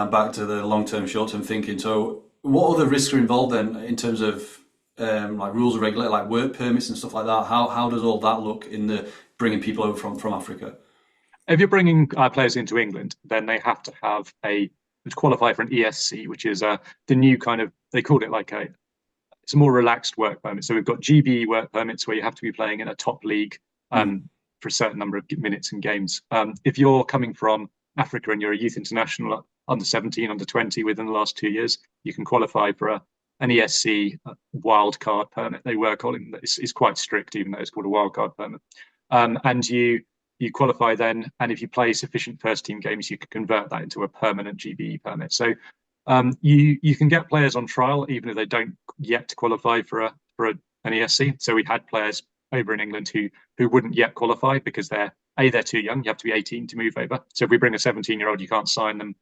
And back to the long-term, short-term thinking. So, what other risks are involved then in terms of like rules and regulate, like work permits and stuff like that? How does all that look in the bringing people over from Africa? If you're bringing players into England, then they have to have to qualify for an ESC, which is the new kind of, they called it like it's a more relaxed work permit. So we've got GBE work permits where you have to be playing in a top league Mm. for a certain number of minutes and games. If you're coming from Africa and you're a youth international under 17, under 20 within the last 2 years, you can qualify for an ESC wild card permit. They were calling it. It's quite strict, even though it's called a wild card permit. And you qualify then, and if you play sufficient first team games, you can convert that into a permanent GBE permit. So you can get players on trial even if they don't yet qualify for an ESC. So we had players over in England who wouldn't yet qualify because they're too young. You have to be 18 to move over. So if we bring a 17-year-old, you can't sign them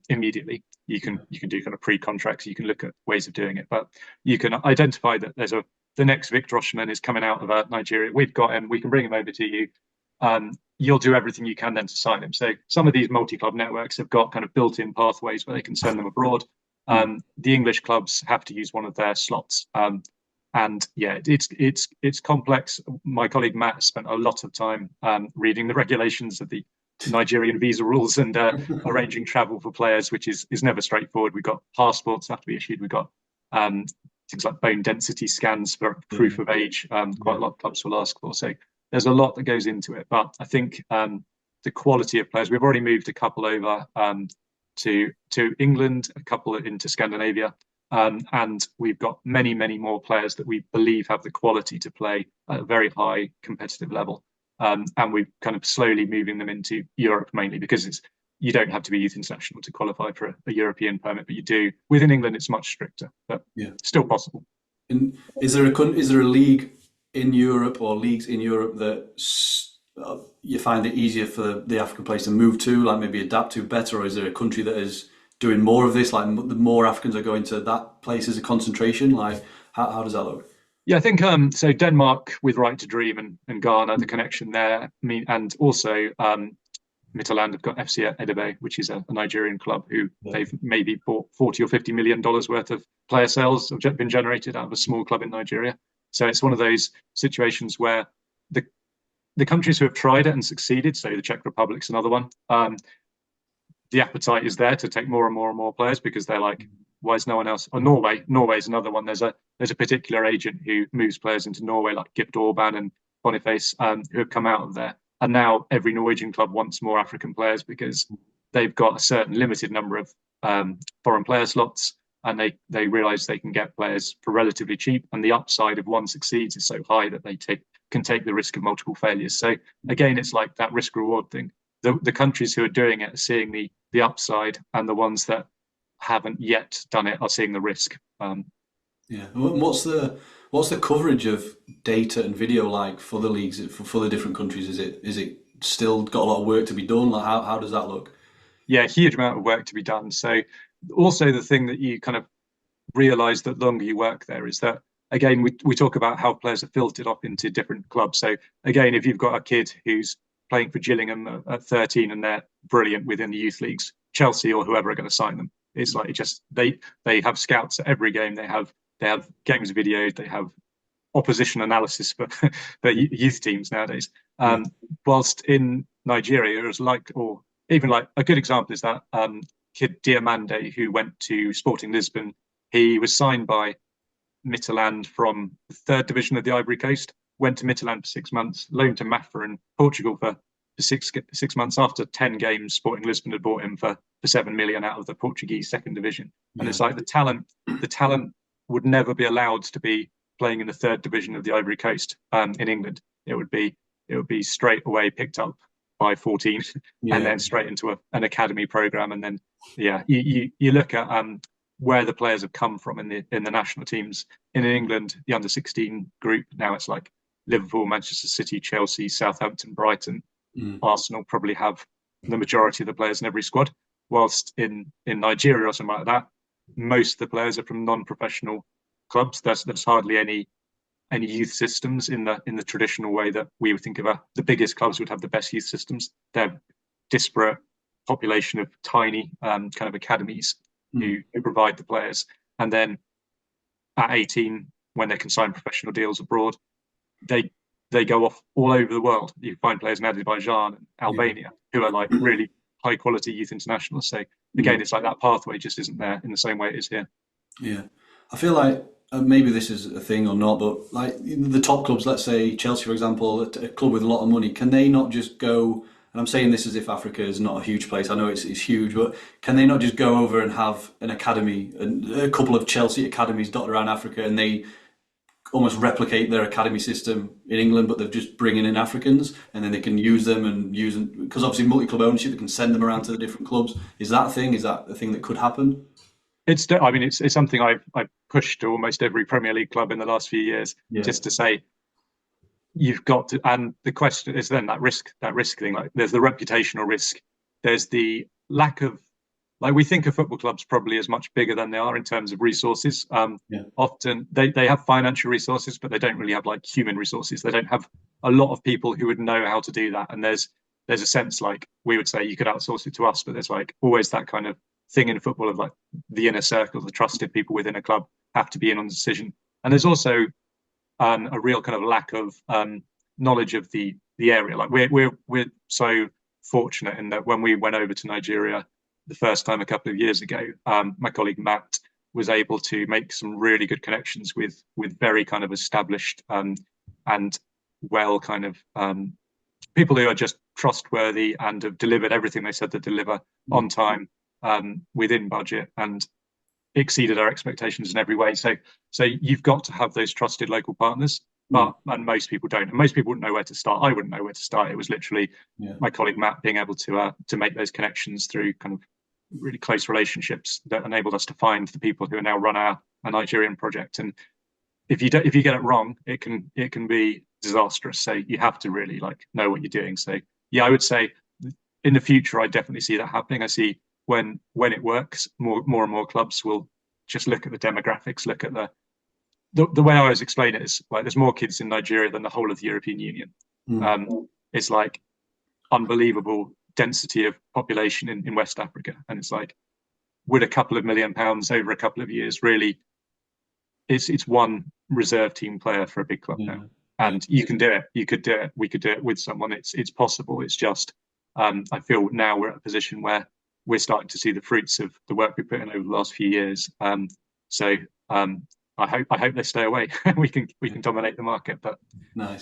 immediately. You can do kind of pre-contracts. You can look at ways of doing it, but you can identify that the next Victor Osimhen is coming out of Nigeria. We've got him. We can bring him over to you. You'll do everything you can then to sign him. So some of these multi-club networks have got kind of built-in pathways where they can send them abroad. The English clubs have to use one of their slots. And yeah, it's complex. My colleague Matt spent a lot of time reading the regulations of the Nigerian visa rules and arranging travel for players, which is never straightforward. We've got passports have to be issued. We've got things like bone density scans for proof of age. Quite a lot of clubs will ask for. So there's a lot that goes into it, but I think the quality of players. We've already moved a couple over to England, a couple into Scandinavia, and we've got many more players that we believe have the quality to play at a very high competitive level. And we're kind of slowly moving them into Europe mainly because you don't have to be youth international to qualify for a European permit, but you do. Within England, it's much stricter, but Yeah. still possible. And is there a league in Europe or leagues in Europe that you find it easier for the African players to move to, like maybe adapt to better, or is there a country that is doing more of this, like the more Africans are going to that place as a concentration? Like, how does that look? Yeah, I think so. Denmark with Right to Dream and Ghana, the connection there. I mean, and also Midtjylland have got FC Edebe, which is a Nigerian club who they've maybe bought $40 or $50 million worth of player sales have been generated out of a small club in Nigeria. So it's one of those situations where the countries who have tried it and succeeded, so the Czech Republic's another one, the appetite is there to take more and more players because they're like, why is no one else? Or Norway is another one. There's a particular agent who moves players into Norway, like Gift Orban and Boniface, who have come out of there. And now every Norwegian club wants more African players because they've got a certain limited number of foreign player slots, and they realize they can get players for relatively cheap. And the upside if one succeeds is so high that they can take the risk of multiple failures. So again, it's like that risk reward thing. The countries who are doing it are seeing the upside, and the ones that haven't yet done it are seeing the risk. Yeah. What's the coverage of data and video like for the leagues for the different countries? Is it still got a lot of work to be done? Like how does that look? Yeah, huge amount of work to be done. So also the thing that you kind of realize the longer you work there is that again we talk about how players are filtered up into different clubs. So again, if you've got a kid who's playing for Gillingham at 13 and they're brilliant within the youth leagues, Chelsea or whoever are going to sign them. It's like they have scouts at every game. They have games videoed. They have opposition analysis for youth teams nowadays. Whilst in Nigeria, it's like, or even like a good example is that kid Diamande who went to Sporting Lisbon. He was signed by Midtjylland from the third division of the Ivory Coast. Went to Midtjylland for 6 months, loaned to Mafra in Portugal for 6 months. After 10 games, Sporting Lisbon had bought him for 7 million out of the Portuguese second division. And it's like the talent would never be allowed to be playing in the third division of the Ivory Coast in England. It would be straight away picked up by 14 and then straight into an academy program. And then you look at where the players have come from in the national teams. In England, the under-16 group, now it's like Liverpool, Manchester City, Chelsea, Southampton, Brighton, Arsenal probably have the majority of the players in every squad. Whilst in Nigeria or something like that, most of the players are from non-professional clubs. There's hardly any youth systems in the traditional way that we would think about. The biggest clubs would have the best youth systems. They're disparate. population of tiny kind of academies Mm. who provide the players. And then at 18, when they can sign professional deals abroad, they they go off all over the world. You find players in Azerbaijan and Yeah. Albania who are like really high quality youth internationals. So again, Mm. it's like that pathway just isn't there in the same way it is here. Yeah. I feel like maybe this is a thing or not, but like the top clubs, let's say Chelsea, for example, a club with a lot of money, can they not just go? And I'm saying this as if Africa is not a huge place. I know it's huge, but can they not just go over and have an academy and a couple of Chelsea academies dotted around Africa, and they almost replicate their academy system in England, but they're just bringing in Africans, and then they can use them and use them because obviously multi-club ownership, they can send them around to the different clubs. Is that a thing? Is that a thing that could happen? I mean, it's something I've pushed to almost every Premier League club in the last few years, Yeah. just to say you've got to. And the question is then that risk thing. Like, there's the reputational risk. There's the lack of, like, we think of football clubs probably as much bigger than they are in terms of resources. Yeah. Often they have financial resources, but they don't really have like human resources. They don't have a lot of people who would know how to do that. And there's a sense like we would say you could outsource it to us, but there's like always that kind of thing in football of like the inner circle, the trusted people within a club have to be in on the decision. And there's also a real kind of lack of knowledge of the area. Like we're so fortunate in that when we went over to Nigeria the first time a couple of years ago, my colleague Matt was able to make some really good connections with very kind of established and well kind of people who are just trustworthy and have delivered everything they said to deliver on time, within budget, and exceeded our expectations in every way. So you've got to have those trusted local partners, and most people don't. And most people wouldn't know where to start. I wouldn't know where to start. It was literally Yeah. my colleague Matt being able to make those connections through kind of really close relationships that enabled us to find the people who are now run our Nigerian project. And if you get it wrong, it can be disastrous. So you have to really like know what you're doing. So yeah, I would say in the future, I definitely see that happening. I see when it works, more and more clubs will just look at the demographics, look at the way I always explain it is like there's more kids in Nigeria than the whole of the European Union. It's like unbelievable density of population in West Africa, and it's like would a couple of £1 million over a couple of years really? It's one reserve team player for a big club now, and you can do it. You could do it. We could do it with someone. It's possible. It's just I feel now we're at a position where we're starting to see the fruits of the work we put in over the last few years. So I hope they stay away. We can dominate the market, but Nice.